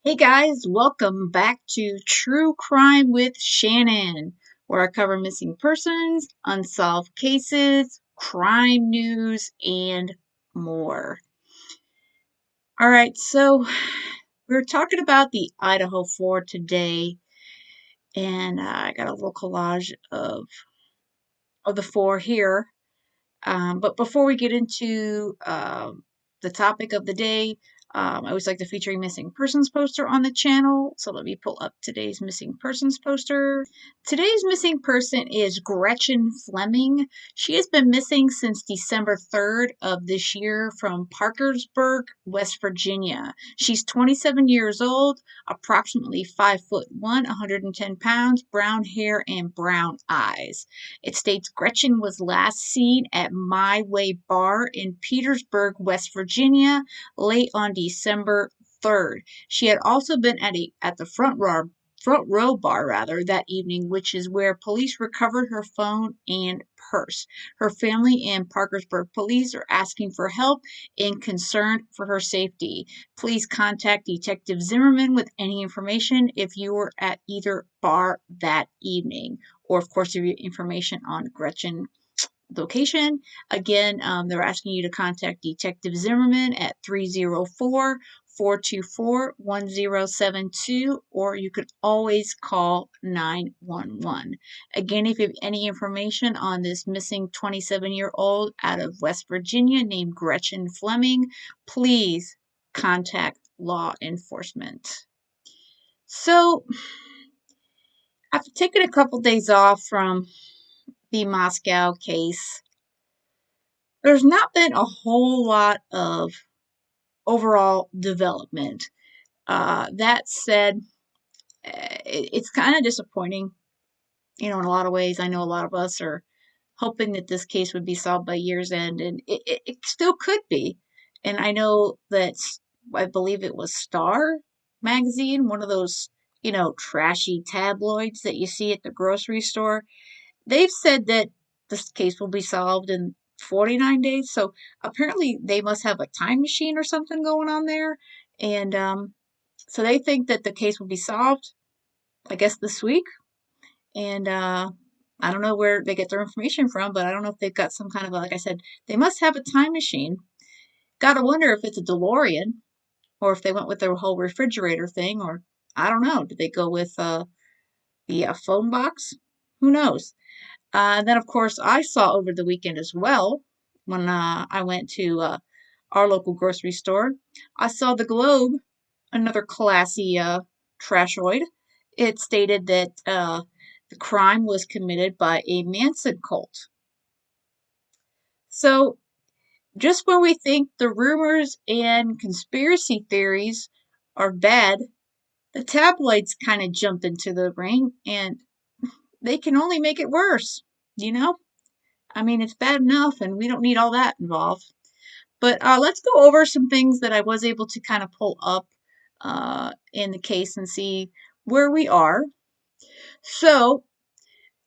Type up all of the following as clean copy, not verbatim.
Hey guys, welcome back to True Crime with Shannon, where I cover missing persons, unsolved cases, crime news, and more. All right, so we're talking about the Idaho Four today, and I got a little collage of the four here. But before we get into the topic of the day, I always like to feature a missing persons poster on the channel. So let me pull up today's missing persons poster. Today's missing person is Gretchen Fleming. She has been missing since December 3rd of this year from Parkersburg, West Virginia. She's 27 years old, approximately 5'1", 110 pounds, brown hair, and brown eyes. It states Gretchen was last seen at My Way Bar in Petersburg, West Virginia, late on December 3rd. She had also been at the front row bar that evening, which is where police recovered her phone and purse. Her family and Parkersburg police are asking for help and concern for her safety. Please contact Detective Zimmerman with any information if you were at either bar that evening, or of course, if you have information on Gretchen location. Again, they're asking you to contact Detective Zimmerman at 304-424-1072, or you could always call 911. Again, if you have any information on this missing 27-year-old out of West Virginia named Gretchen Fleming, please contact law enforcement. So, after taking a couple days off from the Moscow case, there's not been a whole lot of overall development. That said, it's kind of disappointing, in a lot of ways. I know a lot of us are hoping that this case would be solved by year's end, and it still could be. And I know that I believe it was Star magazine, one of those, trashy tabloids that you see at the grocery store. They've said that this case will be solved in 49 days. So apparently they must have a time machine or something going on there. And so they think that the case will be solved, I guess, this week. And I don't know where they get their information from, but I don't know if they've got some kind of, like I said, they must have a time machine. Gotta wonder if it's a DeLorean or if they went with their whole refrigerator thing, or I don't know. Did they go with the phone box? Who knows? Then, of course, I saw over the weekend as well when I went to our local grocery store. I saw the Globe, another classy trashoid. It stated that the crime was committed by a Manson cult. So, just when we think the rumors and conspiracy theories are bad, the tabloids kind of jump into the ring and they can only make it worse, you know? I mean, it's bad enough, and we don't need all that involved. But let's go over some things that I was able to kind of pull up in the case and see where we are. So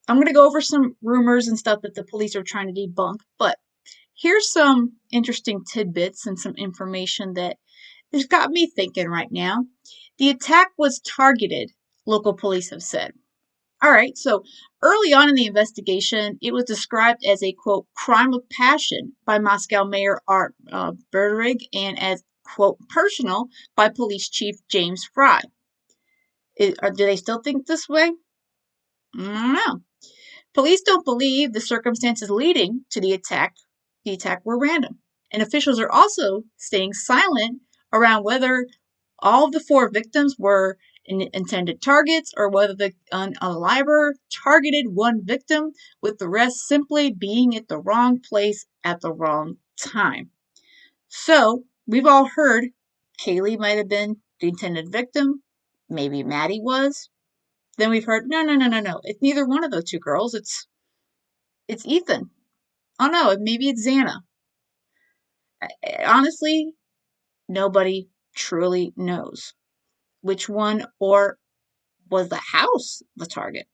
I'm going to go over some rumors and stuff that the police are trying to debunk. But here's some interesting tidbits and some information that has got me thinking right now. The attack was targeted, local police have said. All right, so early on in the investigation, it was described as a, quote, crime of passion by Moscow Mayor Art Berderig and as, quote, personal by Police Chief James Fry. Do they still think this way? I don't know. Police don't believe the circumstances leading to the attack were random. And officials are also staying silent around whether all of the four victims were intended targets or whether the unaliver targeted one victim, with the rest simply being at the wrong place at the wrong time. So we've all heard Kaylee might have been the intended victim. Maybe Maddie was. Then we've heard no, no, no, no, no. It's neither one of those two girls. It's Ethan. Oh no, maybe it's Xana. Honestly, nobody truly knows which one, or was the house the target?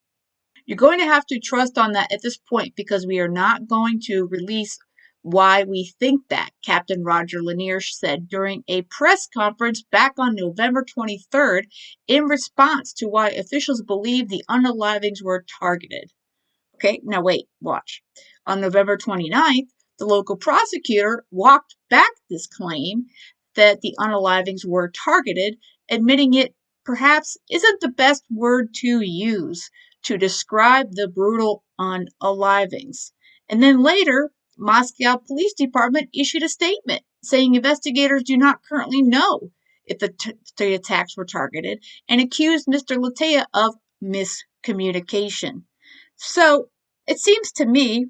You're going to have to trust on that at this point because we are not going to release Why we think that, Captain Roger Lanier said during a press conference back on November 23rd in response to why officials believe the unalivings were targeted. Okay, now wait, watch. On November 29th, the local prosecutor walked back this claim that the unalivings were targeted, admitting it perhaps isn't the best word to use to describe the brutal unalivings. And then later, Moscow Police Department issued a statement saying investigators do not currently know if the attacks were targeted and accused Mr. Latea of miscommunication. So it seems to me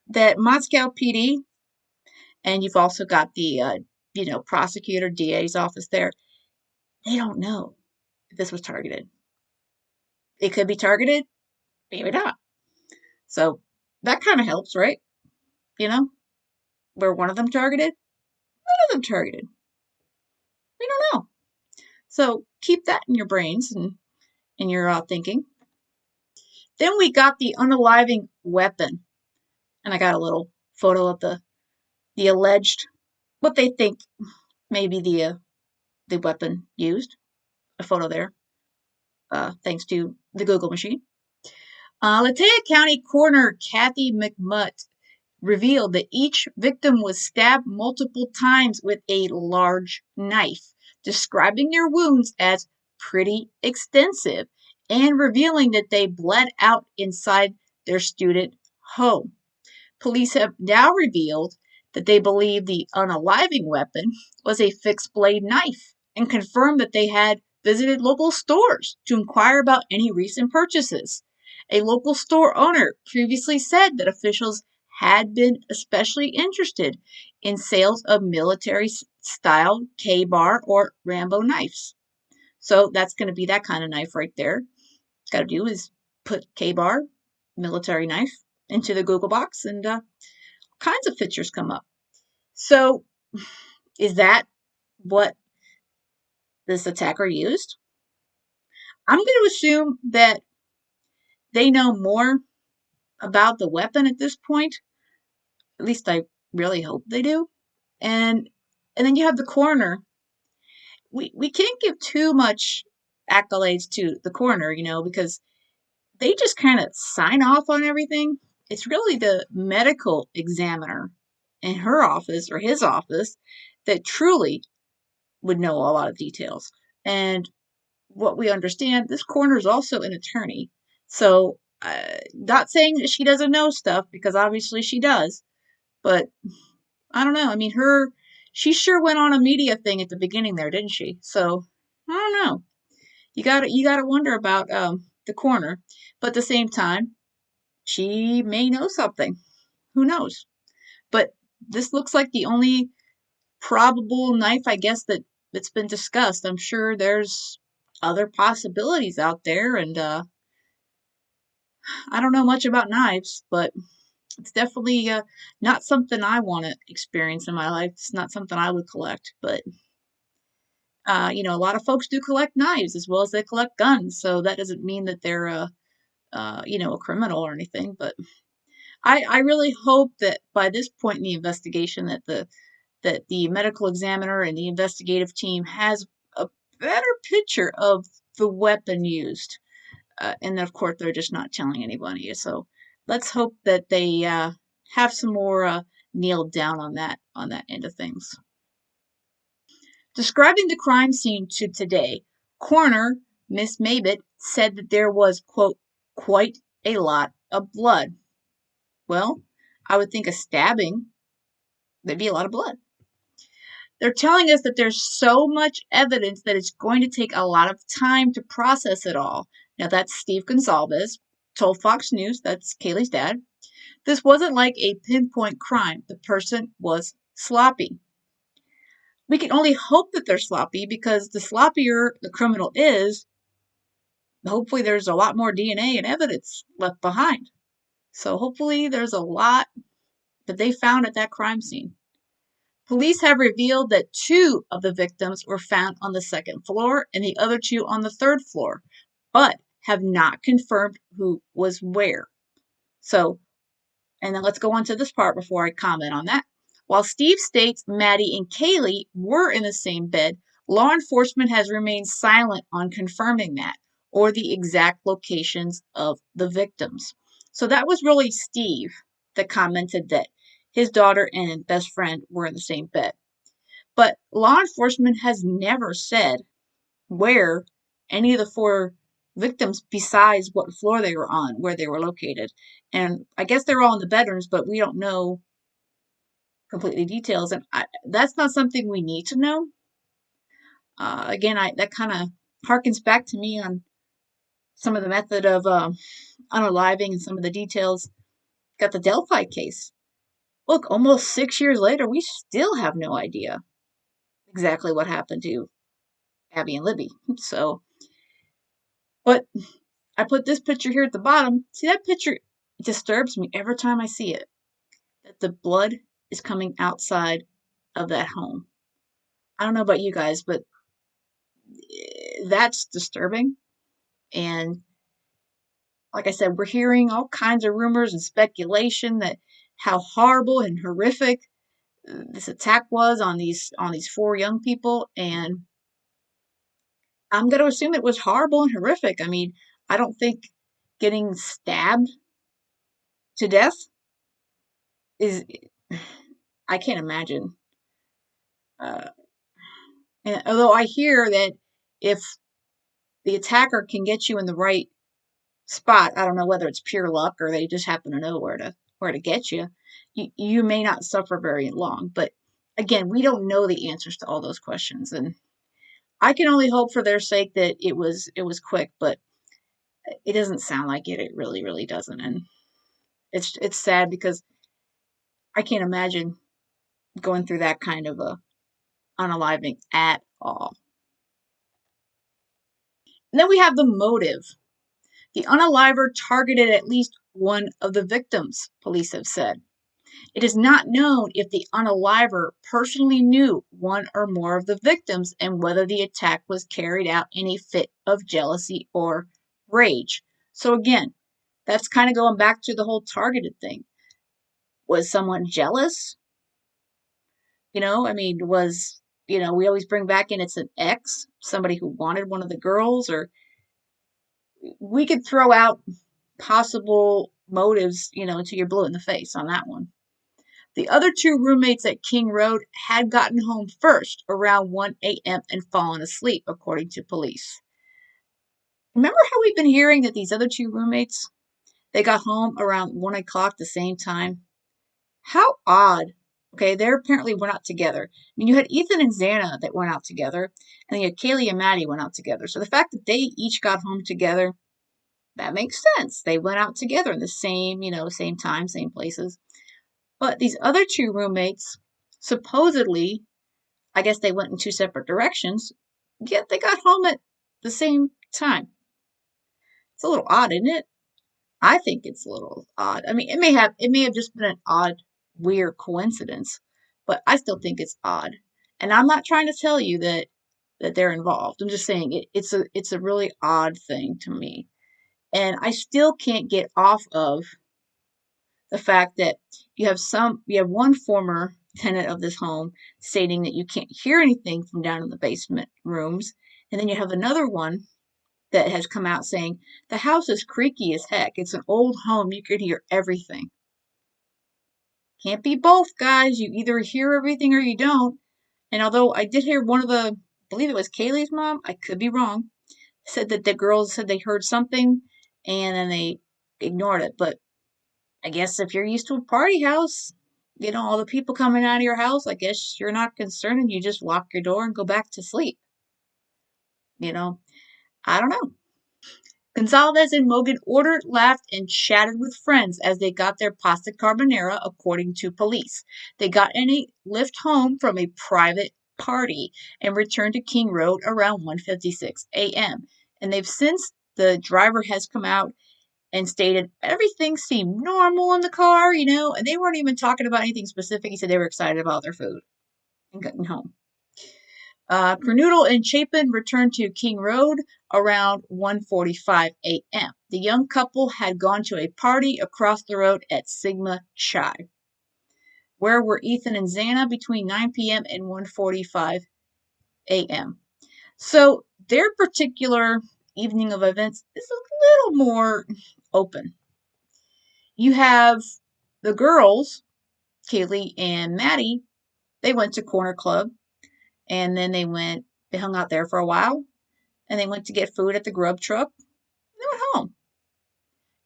that Moscow PD, and you've also got the prosecutor DA's office there, they don't know if this was targeted. It could be targeted, maybe not. So that kind of helps, right? You know, where one of them targeted, none of them targeted. We don't know. So keep that in your brains and in your thinking. Then we got the unaliving weapon, and I got a little photo of the alleged what they think may be the weapon used. A photo there, thanks to the Google machine. Lataya County Coroner Kathy McMutt revealed that each victim was stabbed multiple times with a large knife, describing their wounds as pretty extensive and revealing that they bled out inside their student home. Police have now revealed that they believe the unaliving weapon was a fixed blade knife and confirmed that they had visited local stores to inquire about any recent purchases. A local store owner previously said that officials had been especially interested in sales of military style K-bar or Rambo knives. So that's going to be that kind of knife right there. Got to do is put K-bar, military knife, into the Google box and kinds of pictures come up. So, is that what this attacker used? I'm going to assume that they know more about the weapon at this point. At least I really hope they do. And then you have the coroner. We can't give too much accolades to the coroner, because they just kind of sign off on everything. It's really the medical examiner in her office or his office that truly would know a lot of details. And what we understand, this coroner is also an attorney. So, not saying that she doesn't know stuff, because obviously she does. But I don't know. I mean, she sure went on a media thing at the beginning there, didn't she? So I don't know. You gotta wonder about the coroner. But at the same time, she may know something. Who knows? But this looks like the only probable knife, I guess, that's been discussed. I'm sure there's other possibilities out there, and I don't know much about knives, but it's definitely not something I want to experience in my life. It's not something I would collect, but a lot of folks do collect knives as well as they collect guns, so that doesn't mean that they're a criminal or anything. But I really hope that by this point in the investigation that the medical examiner and the investigative team has a better picture of the weapon used. And of course, they're just not telling anybody. So let's hope that they have some more nailed down on that end of things. Describing the crime scene to today, coroner Miss Mabit said that there was, quote, quite a lot of blood. Well, I would think a stabbing, there'd be a lot of blood. They're telling us that there's so much evidence that it's going to take a lot of time to process it all. Now, that's Steve Gonsalves, told Fox News, that's Kaylee's dad. This wasn't like a pinpoint crime. The person was sloppy. We can only hope that they're sloppy, because the sloppier the criminal is, hopefully there's a lot more DNA and evidence left behind. So hopefully there's a lot that they found at that crime scene. Police have revealed that 2 of the victims were found on the second floor and the other 2 on the third floor, but have not confirmed who was where. So And then let's go on to this part before I comment on that. While Steve states Maddie and Kaylee were in the same bed, law enforcement has remained silent on confirming that or the exact locations of the victims. So that was really Steve that commented that his daughter and best friend were in the same bed. But law enforcement has never said where any of the four victims, besides what floor they were on, where they were located. And I guess they're all in the bedrooms, but we don't know completely details. And that's not something we need to know. Again, that kind of harkens back to me on some of the method of unaliving and some of the details. Got the Delphi case. Look, almost 6 years later, we still have no idea exactly what happened to Abby and Libby. So, but I put this picture here at the bottom. See that picture? It disturbs me every time I see it. That the blood is coming outside of that home. I don't know about you guys, but that's disturbing. And like I said, we're hearing all kinds of rumors and speculation that how horrible and horrific this attack was on these four young people. And I'm going to assume it was horrible and horrific. I mean, I don't think getting stabbed to death is. I can't imagine. Uh, and although I hear that if the attacker can get you in the right spot, I don't know whether it's pure luck or they just happen to know where to get you. You may not suffer very long. But again, we don't know the answers to all those questions, and I can only hope for their sake that it was quick. But it doesn't sound like it. It really doesn't, and it's sad because I can't imagine going through that kind of a unaliving at all. And then we have the motive. The unaliver targeted at least one of the victims, police have said. It is not known if the unaliver personally knew one or more of the victims and whether the attack was carried out in a fit of jealousy or rage. So again, that's kind of going back to the whole targeted thing. Was someone jealous? I mean, we always bring back in it's an ex, somebody who wanted one of the girls, or we could throw out possible motives, until you're blue in the face on that one. The other two roommates at King Road had gotten home first around 1 a.m. and fallen asleep, according to police. Remember how we've been hearing that these other two roommates, they got home around 1 o'clock the same time? How odd. Okay, they apparently were not together. I mean, you had Ethan and Xana that went out together, and then you had Kaylee and Maddie went out together. So the fact that they each got home together, that makes sense. They went out together in the same, same time, same places. But these other two roommates, supposedly, I guess they went in two separate directions, yet they got home at the same time. It's a little odd, isn't it? I think it's a little odd. I mean, it may have just been an odd, weird coincidence, but I still think it's odd. And I'm not trying to tell you that they're involved. I'm just saying it's a really odd thing to me. And I still can't get off of the fact that you have one former tenant of this home stating that you can't hear anything from down in the basement rooms, and then you have another one that has come out saying the house is creaky as heck. It's an old home. You can hear everything. Can't be both, guys. You either hear everything or you don't. And although I did hear one of I believe it was Kaylee's mom, I could be wrong, said that the girls said they heard something and then they ignored it. But I guess if you're used to a party house, all the people coming out of your house, I guess you're not concerned and you just lock your door and go back to sleep. I don't know. Gonzalez and Mogan ordered, laughed, and chatted with friends as they got their pasta carbonara, according to police. They got in a lift home from a private party and returned to King Road around 1:56 a.m. And the driver has come out and stated everything seemed normal in the car, and they weren't even talking about anything specific. He said they were excited about their food and getting home. Kernoodle and Chapin returned to King Road around 1:45 a.m. The young couple had gone to a party across the road at Sigma Chi. Where were Ethan and Xana between 9 p.m. and 1:45 a.m.? So their particular evening of events is a little more open. You have the girls, Kaylee and Maddie, they went to Corner Club, and then they hung out there for a while, and they went to get food at the grub truck, and they went home.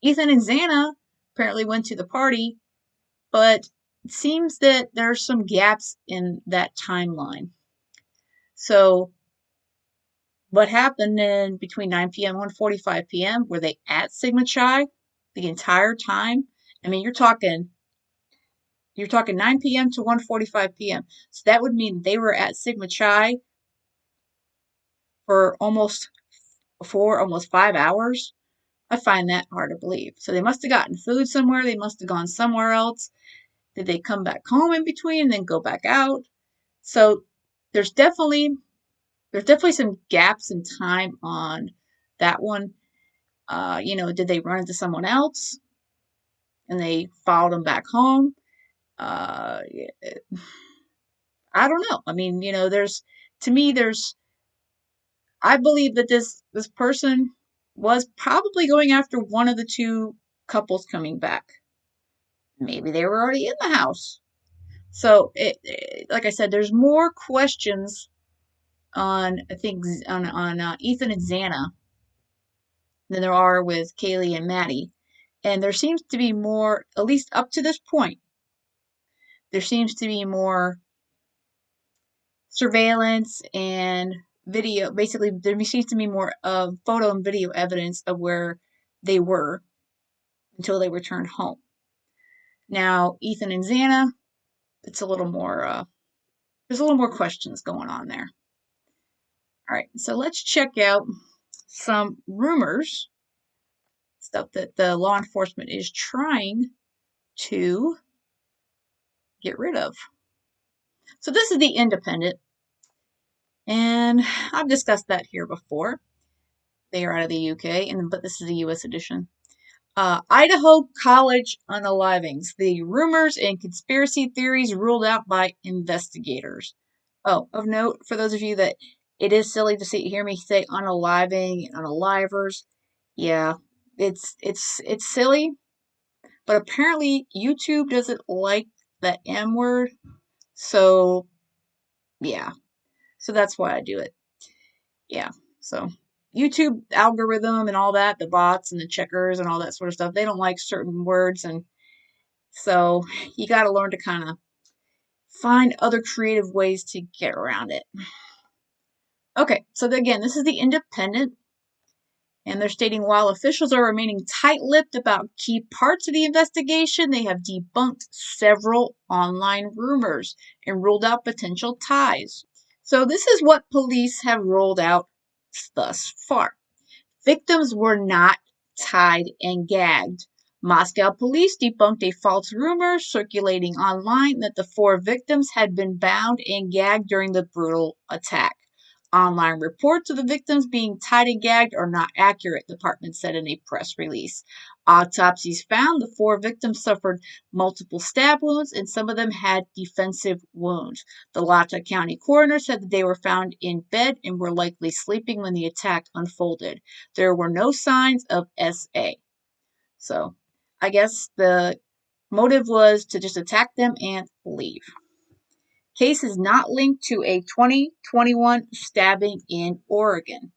Ethan and Xana apparently went to the party, but it seems that there's some gaps in that timeline. So what happened in between 9 p.m. and 1:45 p.m.? Were they at Sigma Chi the entire time? I mean, you're talking 9 p.m. to 1:45 p.m. So that would mean they were at Sigma Chi for almost 5 hours. I find that hard to believe. So they must have gotten food somewhere. They must have gone somewhere else. Did they come back home in between and then go back out? So there's definitely some gaps in time on that one. Did they run into someone else and they followed them back home? I don't know. I mean, I believe that this person was probably going after one of the two couples coming back. Maybe they were already in the house. So, like I said, there's more questions on I think on Ethan and Xana than there are with Kaylee and Maddie, and there seems to be more, at least up to this point. There seems to be more surveillance and video. Basically, there seems to be more of photo and video evidence of where they were until they returned home. Now, Ethan and Xana, it's a little more. There's a little more questions going on there. All right, so let's check out some rumors, stuff that the law enforcement is trying to get rid of. So this is the Independent, and I've discussed that here before. They are out of the UK, but this is the US edition. Idaho College unalivings. The rumors and conspiracy theories ruled out by investigators. Oh, of note, for those of you that it is silly to hear me say unaliving and unalivers. Yeah, it's silly, but apparently YouTube doesn't like that M word. So, yeah. So that's why I do it. Yeah. So YouTube algorithm and all that, the bots and the checkers and all that sort of stuff, they don't like certain words. And so you got to learn to kind of find other creative ways to get around it. Okay. So again, this is the Independent. And they're stating while officials are remaining tight-lipped about key parts of the investigation, they have debunked several online rumors and ruled out potential ties. So this is what police have ruled out thus far. Victims were not tied and gagged. Moscow police debunked a false rumor circulating online that the 4 victims had been bound and gagged during the brutal attack. Online reports of the victims being tied and gagged are not accurate, the department said in a press release. Autopsies found the 4 victims suffered multiple stab wounds and some of them had defensive wounds. The Latah County coroner said that they were found in bed and were likely sleeping when the attack unfolded. There were no signs of SA. So, I guess the motive was to just attack them and leave. Case is not linked to a 2021 stabbing in Oregon.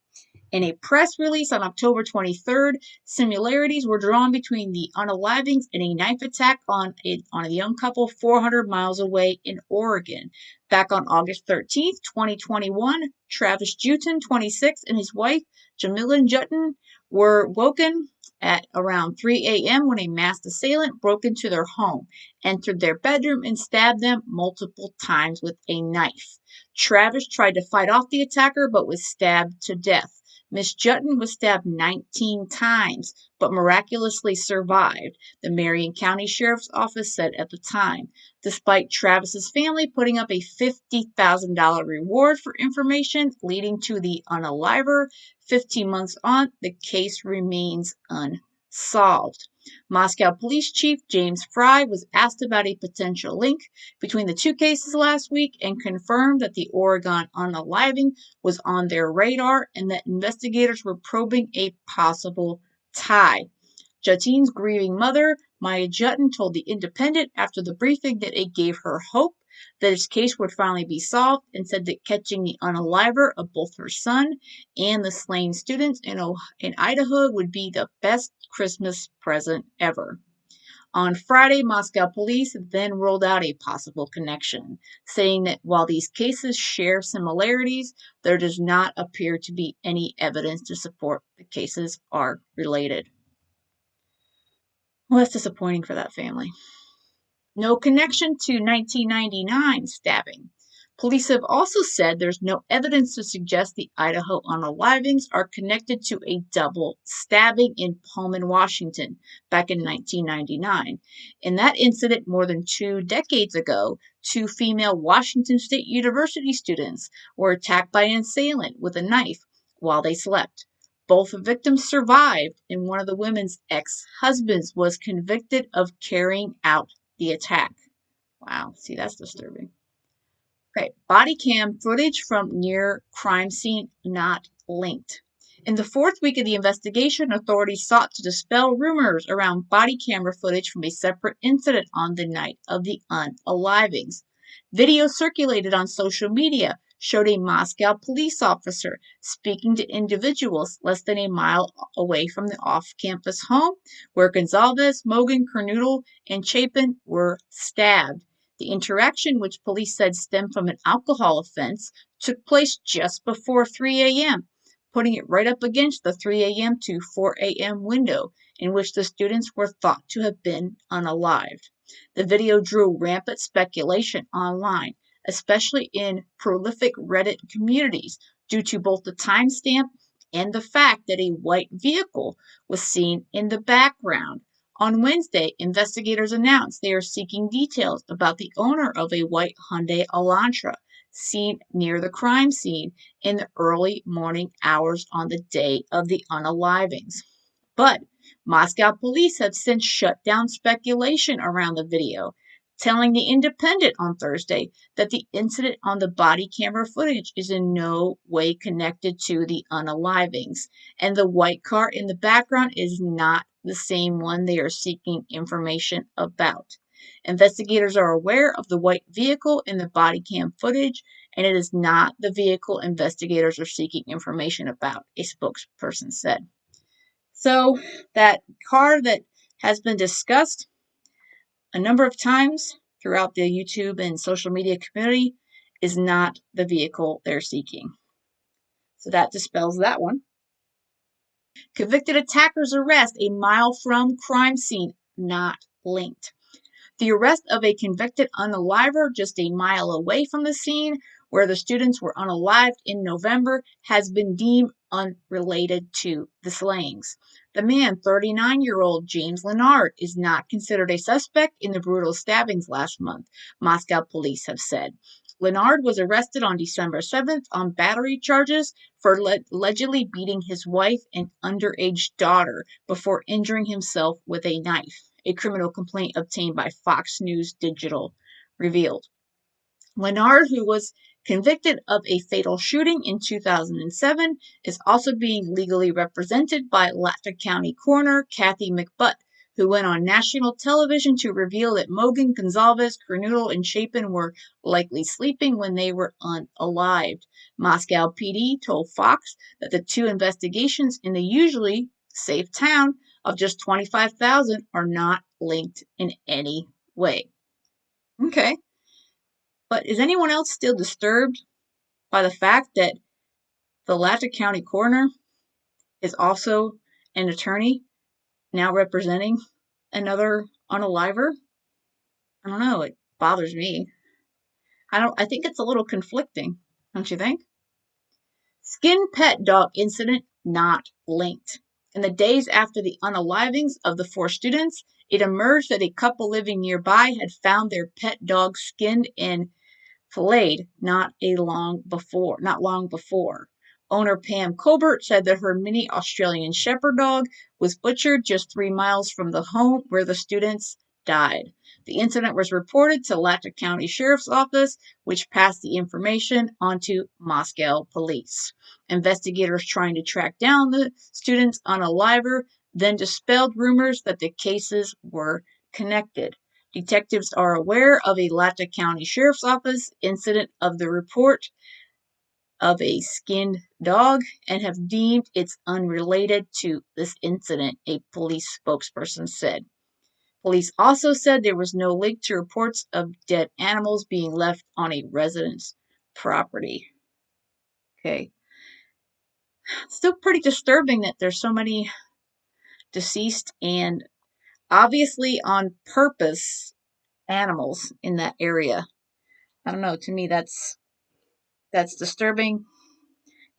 In a press release on October 23rd, similarities were drawn between the unalivings and a knife attack on a young couple 400 miles away in Oregon. Back on August 13th, 2021, Travis Jutin, 26, and his wife, Jamila Jutin, were woken at around 3 a.m. when a masked assailant broke into their home, entered their bedroom, and stabbed them multiple times with a knife. Travis tried to fight off the attacker but was stabbed to death. Miss Jutton was stabbed 19 times, but miraculously survived, the Marion County Sheriff's Office said at the time, despite Travis's family putting up a $50,000 reward for information leading to the unaliver. 15 months on, the case remains unsolved. Moscow Police Chief James Fry was asked about a potential link between the two cases last week and confirmed that the Oregon unaliving was on their radar and that investigators were probing a possible tie. Jutton's grieving mother, Maya Jutton, told The Independent after the briefing that it gave her hope that his case would finally be solved and said that catching the unaliver of both her son and the slain students in Idaho would be the best Christmas present ever. On Friday, Moscow police then ruled out a possible connection, saying that while these cases share similarities, there does not appear to be any evidence to support the cases are related. Well, that's disappointing for that family. No connection to 1999 stabbing. Police have also said there's no evidence to suggest the Idaho unalivings are connected to a double stabbing in Pullman, Washington, back in 1999. In that incident more than 2 decades ago, 2 female Washington State University students were attacked by an assailant with a knife while they slept. Both victims survived, and one of the women's ex-husbands was convicted of carrying out the attack. Wow, see, that's disturbing. Okay, body cam footage from near crime scene not linked. In the 4th week of the investigation, authorities sought to dispel rumors around body camera footage from a separate incident on the night of the unalivings. Video circulated on social media showed a Moscow police officer speaking to individuals less than a mile away from the off-campus home where Gonzalez, Mogan, Kernodle, and Chapin were stabbed. The interaction, which police said stemmed from an alcohol offense, took place just before 3 a.m., putting it right up against the 3 a.m. to 4 a.m. window in which the students were thought to have been unalived. The video drew rampant speculation online, especially in prolific Reddit communities, due to both the timestamp and the fact that a white vehicle was seen in the background. On Wednesday, investigators announced they are seeking details about the owner of a white Hyundai Elantra seen near the crime scene in the early morning hours on the day of the unalivings. But Moscow police have since shut down speculation around the video, telling The Independent on Thursday that the incident on the body camera footage is in no way connected to the unalivings, and the white car in the background is not the same one they are seeking information about. Investigators are aware of the white vehicle in the body cam footage, and it is not the vehicle investigators are seeking information about, a spokesperson said. So, that car that has been discussed a number of times throughout the YouTube and social media community is not the vehicle they're seeking. So that dispels that one. Convicted attackers arrest a mile from crime scene, not linked. The arrest of a convicted unaliver just a mile away from the scene where the students were unalived in November has been deemed unrelated to the slayings. The man, 39-year-old James Leonard, is not considered a suspect in the brutal stabbings last month, Moscow police have said. Leonard was arrested on December 7th on battery charges for allegedly beating his wife and underage daughter before injuring himself with a knife, a criminal complaint obtained by Fox News Digital revealed. Leonard, who was convicted of a fatal shooting in 2007, is also being legally represented by Latta County Coroner Kathy McButt, who went on national television to reveal that Mogan, Gonzalez, Kernodle, and Chapin were likely sleeping when they were unalived. Moscow PD told Fox that the 2 investigations in the usually safe town of just 25,000 are not linked in any way. Okay. But is anyone else still disturbed by the fact that the Latta County coroner is also an attorney now representing another unaliver? I don't know. It bothers me. I think it's a little conflicting, don't you think? Skin pet dog incident not linked. In the days after the unalivings of the 4 students, it emerged that a couple living nearby had found their pet dog skinned and filleted not long before. Owner Pam Colbert said that her mini Australian Shepherd dog was butchered just 3 miles from the home where the students died. The incident was reported to Latah County Sheriff's Office, which passed the information on to Moscow police. Investigators trying to track down the students' unaliver then dispelled rumors that the cases were connected. Detectives are aware of a Latah County Sheriff's Office incident of the report of a skinned dog and have deemed it's unrelated to this incident, a police spokesperson said. Police also said there was no link to reports of dead animals being left on a resident's property. Okay. Still pretty disturbing that there's so many deceased and obviously on purpose animals in that area. I don't know, to me that's disturbing,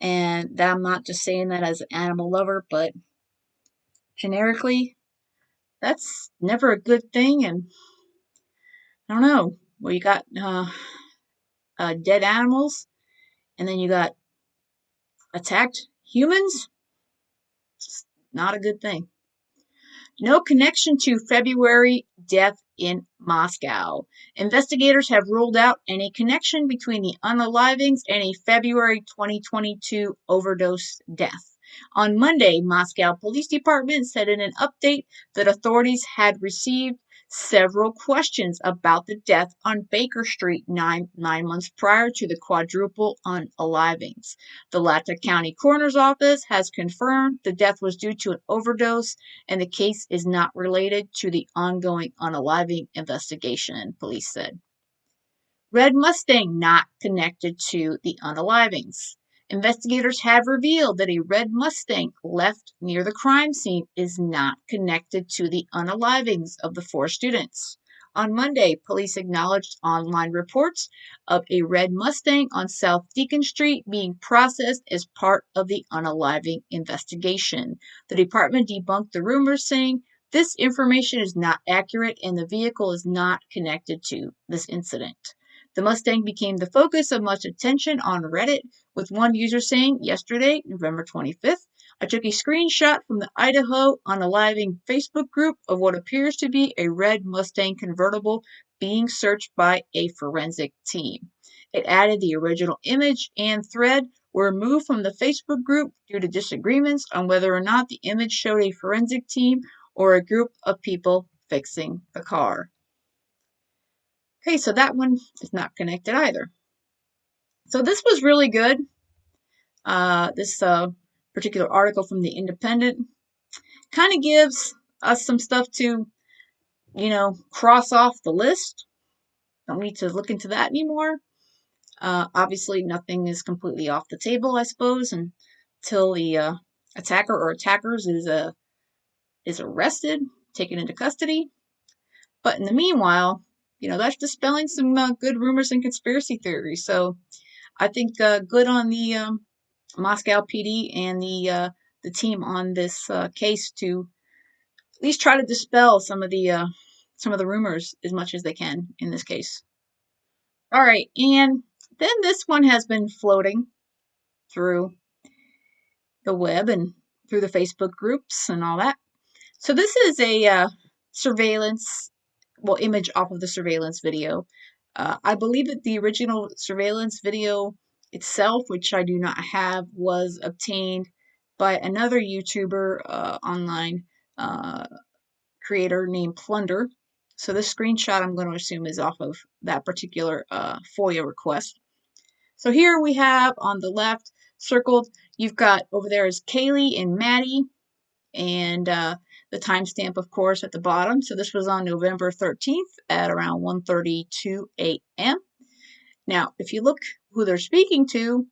and that I'm not just saying that as an animal lover, but generically, that's never a good thing. And I don't know, where you got dead animals, and then you got attacked humans. It's not a good thing. No connection to February death in Moscow. Investigators have ruled out any connection between the unalivings and a February 2022 overdose death. On Monday, Moscow Police Department said in an update that authorities had received several questions about the death on Baker Street 9 months prior to the quadruple unalivings. The Latah County Coroner's Office has confirmed the death was due to an overdose and the case is not related to the ongoing unaliving investigation, police said. Red Mustang not connected to the unalivings. Investigators have revealed that a red Mustang left near the crime scene is not connected to the unalivings of the 4 students. On Monday, police acknowledged online reports of a red Mustang on South Deacon Street being processed as part of the unaliving investigation. The department debunked the rumors, saying this information is not accurate and the vehicle is not connected to this incident. The Mustang became the focus of much attention on Reddit, with one user saying, yesterday, November 25th, I took a screenshot from the Idaho Unaliving Facebook group of what appears to be a red Mustang convertible being searched by a forensic team. It added the original image and thread were removed from the Facebook group due to disagreements on whether or not the image showed a forensic team or a group of people fixing the car. Okay, so that one is not connected either. So this was really good. This particular article from the Independent kind of gives us some stuff to, cross off the list. Don't need to look into that anymore. Obviously, nothing is completely off the table, I suppose, until the attacker or attackers is arrested, taken into custody. But in the meanwhile, that's dispelling some good rumors and conspiracy theories. So I think good on the Moscow PD and the team on this case to at least try to dispel some of the rumors as much as they can in this case. All right, and then this one has been floating through the web and through the Facebook groups and all that. So this is a surveillance, image off of the surveillance video. I believe that the original surveillance video itself, which I do not have, was obtained by another YouTuber online creator named Plunder. So this screenshot I'm going to assume is off of that particular FOIA request. So here we have on the left circled, you've got over there is Kaylee and Maddie, and the timestamp, of course, at the bottom. So this was on November 13th at around 1:32 a.m. Now, if you look who they're speaking to,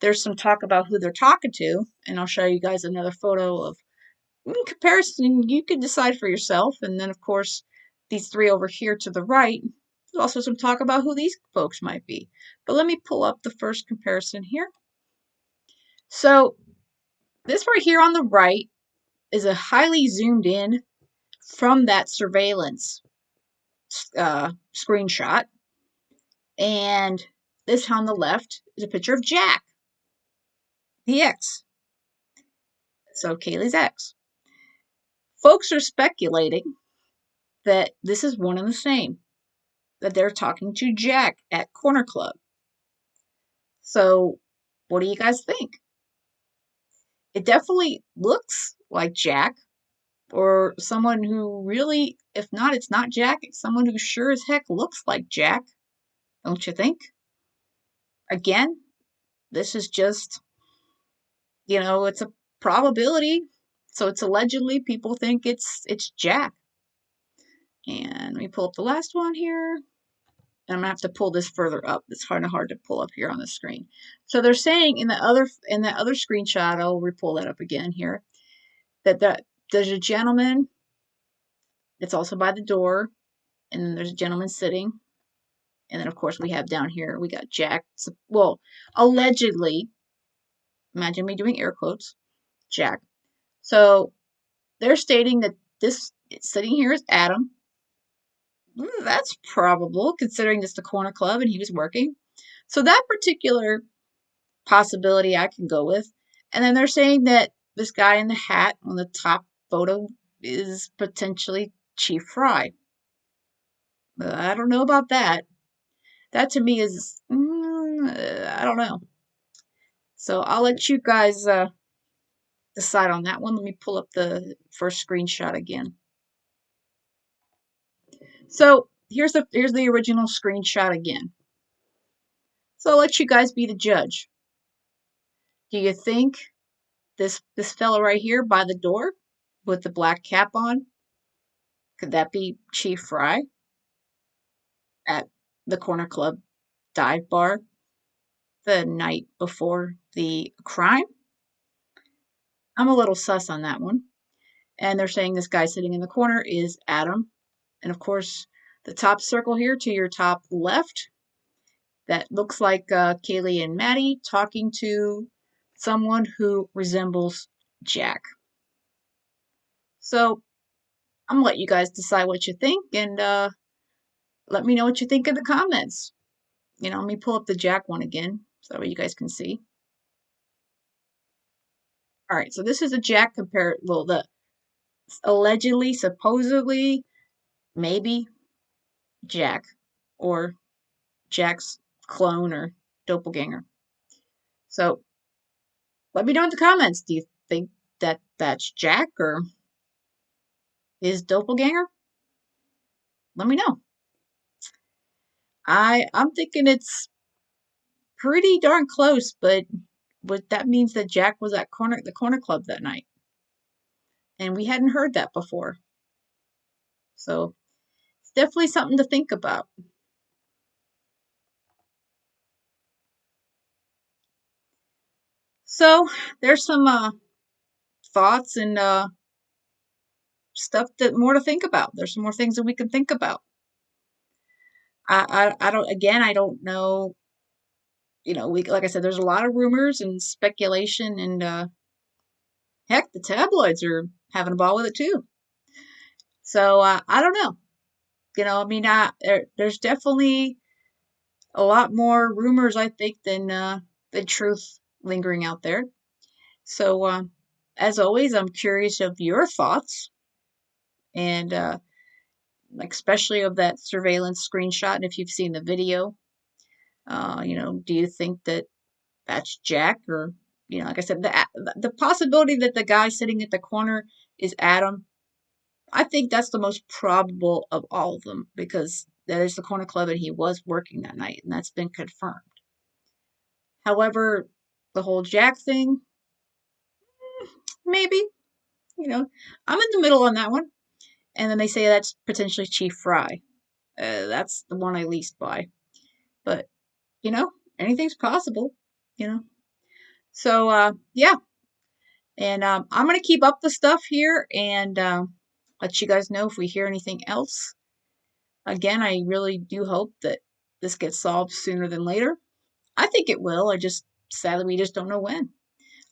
there's some talk about who they're talking to, and I'll show you guys another photo of, in comparison, you can decide for yourself. And then, of course, these 3 over here to the right, there's also some talk about who these folks might be. But let me pull up the first comparison here. So This right here on the right is a highly zoomed in from that surveillance screenshot. And this on the left is a picture of Jack, the ex. So Kaylee's ex. Folks are speculating that this is one and the same, that they're talking to Jack at Corner Club. So what do you guys think? It definitely looks like Jack, or someone who really, if not, it's not Jack, it's someone who sure as heck looks like Jack, don't you think? Again, this is just, it's a probability. So it's allegedly people think it's Jack. And let me pull up the last one here. And I'm gonna have to pull this further up. It's kind of hard to pull up here on the screen. So they're saying in the other screenshot, I'll re-pull that up again here, that there's a gentleman that's also by the door, and then there's a gentleman sitting, and then of course we have down here we got Jack. Well, allegedly, imagine me doing air quotes, Jack. So they're stating that this sitting here is Adam. That's probable, considering it's the corner club and he was working. So that particular possibility I can go with. And then they're saying that this guy in the hat on the top photo is potentially Chief Fry. I don't know about that. That to me is, I don't know. So I'll let you guys decide on that one. Let me pull up the first screenshot again. So here's the original screenshot again. So I'll let you guys be the judge. Do you think this fellow right here by the door with the black cap on, could that be Chief Fry at the Corner Club dive bar the night before the crime? I'm a little sus on that one. And they're saying this guy sitting in the corner is Adam. And of course, the top circle here to your top left, that looks like Kaylee and Maddie talking to someone who resembles Jack. So I'm gonna let you guys decide what you think, and let me know what you think in the comments. Let me pull up the Jack one again so that way you guys can see. All right, so this is a Jack compare. Well, the allegedly, supposedly, maybe Jack, or Jack's clone or doppelganger. So let me know in the comments. Do you think that that's Jack or his doppelganger? Let me know. I'm thinking it's pretty darn close, but that means that Jack was at the corner club that night, and we hadn't heard that before. So it's definitely something to think about. So there's some thoughts and stuff that more to think about. There's some more things that we can think about. I don't, again, I don't know. Like I said, there's a lot of rumors and speculation, and heck, the tabloids are having a ball with it too. So I don't know. I mean, there's definitely a lot more rumors, I think, than truth lingering out there. So as always, I'm curious of your thoughts, and like especially of that surveillance screenshot, and if you've seen the video. Do you think that that's Jack, or like I said, the possibility that the guy sitting at the corner is Adam? I think that's the most probable of all of them, because that is the corner club and he was working that night, and that's been confirmed. However, the whole Jack thing, maybe, I'm in the middle on that one. And then they say that's potentially Chief Fry. That's the one I least buy. But, you know, anything's possible, you know. So, yeah. And I'm going to keep up the stuff here and let you guys know if we hear anything else. Again, I really do hope that this gets solved sooner than later. I think it will. Sadly, we just don't know when.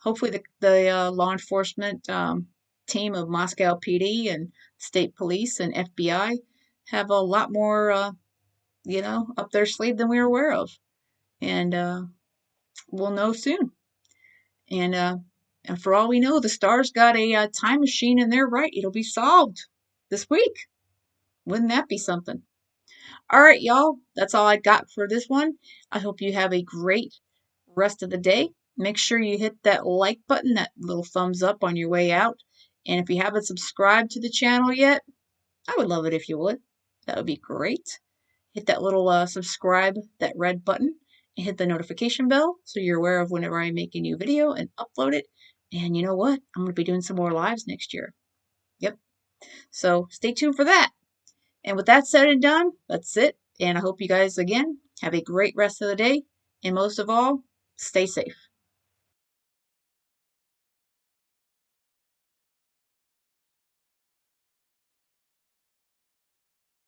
hopefully the law enforcement team of Moscow PD and state police and FBI have a lot more, up their sleeve than we are aware of. And we'll know soon. And for all we know, the Stars got a time machine and they're right. It'll be solved this week. Wouldn't that be something? All right, y'all. That's all I got for this one. I hope you have a great rest of the day. Make sure you hit that like button, that little thumbs up on your way out. And if you haven't subscribed to the channel yet, I would love it if you would. That would be great. Hit that little subscribe, that red button, and hit the notification bell so you're aware of whenever I make a new video and upload it. And you know what? I'm going to be doing some more lives next year. Yep. So stay tuned for that. And with that said and done, that's it. And I hope you guys, again, have a great rest of the day. And most of all, stay safe.